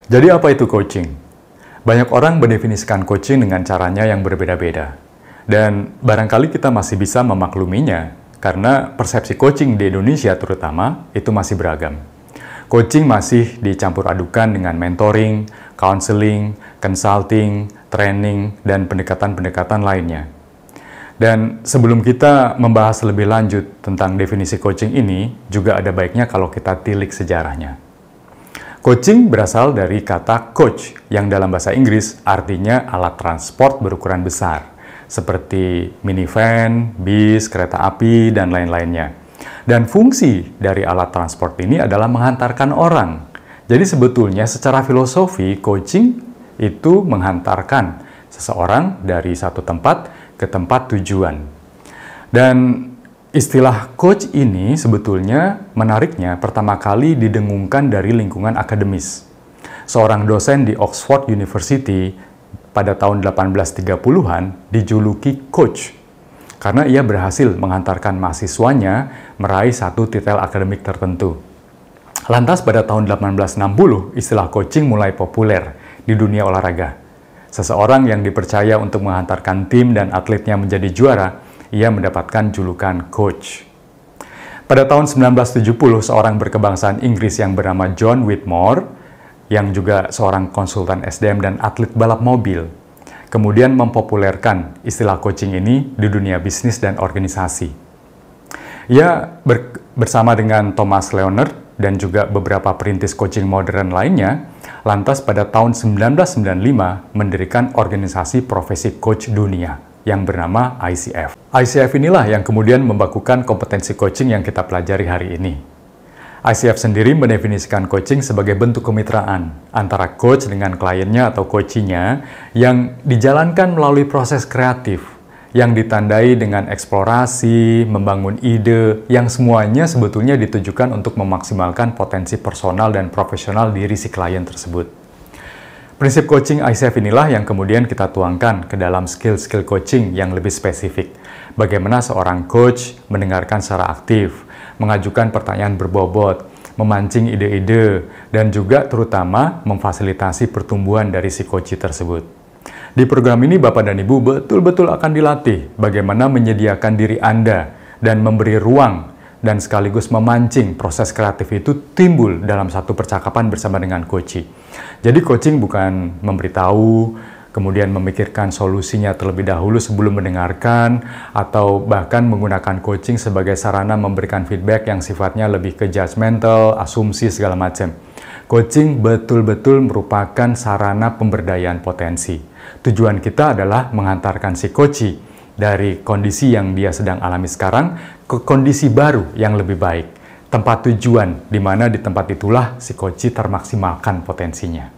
Jadi apa itu coaching? Banyak orang mendefinisikan coaching dengan caranya yang berbeda-beda. Dan barangkali kita masih bisa memakluminya karena persepsi coaching di Indonesia terutama itu masih beragam. Coaching masih dicampur adukan dengan mentoring, counseling, consulting, training, dan pendekatan-pendekatan lainnya. Dan sebelum kita membahas lebih lanjut tentang definisi coaching ini, juga ada baiknya kalau kita tilik sejarahnya. Coaching berasal dari kata coach, yang dalam bahasa Inggris artinya alat transport berukuran besar, seperti minivan, bis, kereta api, dan lain-lainnya. Dan fungsi dari alat transport ini adalah menghantarkan orang. Jadi sebetulnya secara filosofi, coaching itu menghantarkan seseorang dari satu tempat ke tempat tujuan. Dan istilah coach ini sebetulnya menariknya pertama kali didengungkan dari lingkungan akademis. Seorang dosen di Oxford University pada tahun 1830-an dijuluki coach karena ia berhasil menghantarkan mahasiswanya meraih satu titel akademik tertentu. Lantas pada tahun 1860, istilah coaching mulai populer di dunia olahraga. Seseorang yang dipercaya untuk menghantarkan tim dan atletnya menjadi juara, ia mendapatkan julukan coach. Pada tahun 1970, seorang berkebangsaan Inggris yang bernama John Whitmore, yang juga seorang konsultan SDM dan atlet balap mobil, kemudian mempopulerkan istilah coaching ini di dunia bisnis dan organisasi. Ia bersama dengan Thomas Leonard dan juga beberapa perintis coaching modern lainnya, lantas pada tahun 1995 mendirikan organisasi profesi coach dunia yang bernama ICF. ICF inilah yang kemudian membakukan kompetensi coaching yang kita pelajari hari ini. ICF sendiri mendefinisikan coaching sebagai bentuk kemitraan antara coach dengan kliennya atau coachee-nya yang dijalankan melalui proses kreatif yang ditandai dengan eksplorasi, membangun ide, yang semuanya sebetulnya ditujukan untuk memaksimalkan potensi personal dan profesional diri si klien tersebut. Prinsip coaching ICF inilah yang kemudian kita tuangkan ke dalam skill-skill coaching yang lebih spesifik. Bagaimana seorang coach mendengarkan secara aktif, mengajukan pertanyaan berbobot, memancing ide-ide, dan juga terutama memfasilitasi pertumbuhan dari si coachee tersebut. Di program ini Bapak dan Ibu betul-betul akan dilatih bagaimana menyediakan diri Anda dan memberi ruang dan sekaligus memancing proses kreatif itu timbul dalam satu percakapan bersama dengan coachee. Jadi coaching bukan memberitahu, kemudian memikirkan solusinya terlebih dahulu sebelum mendengarkan, atau bahkan menggunakan coaching sebagai sarana memberikan feedback yang sifatnya lebih ke judgmental, asumsi, segala macam. Coaching betul-betul merupakan sarana pemberdayaan potensi. Tujuan kita adalah menghantarkan si coachee dari kondisi yang dia sedang alami sekarang ke kondisi baru yang lebih baik. Tempat tujuan, di mana di tempat itulah si coachee termaksimalkan potensinya.